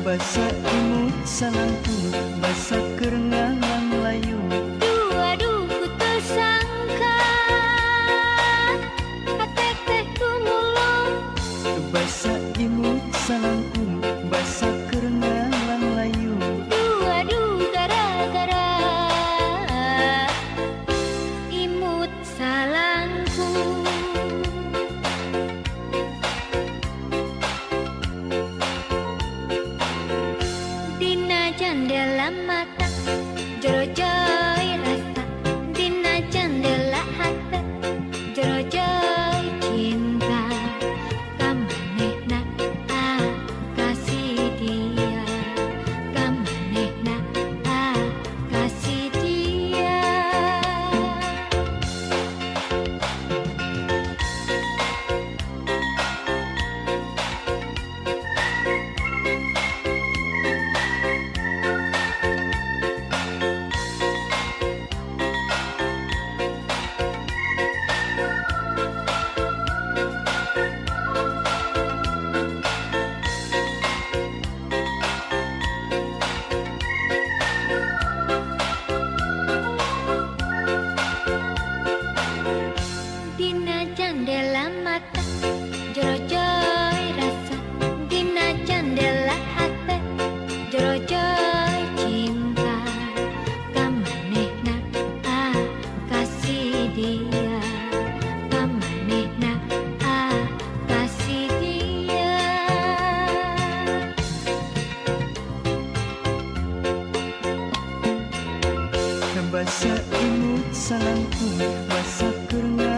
basa imut salangkung basa kerengalang layu. Aduh ku tersangka hati teh tumulung. Basa imut salangkung basa kerengalang layu. Aduh gara-gara imut salangkung. Dina jendela mata jero-joy rasa, dina jendela hati jero-joy cinta. Kamanehna kasih dia, kamanehna kasih dia. Dina jendela mata jero-joy rasa, dina jendela hati jero-joy cinta. Kamanehna kasih dia, kamanehna kasih dia. Basa imut salangkung basa kerengalang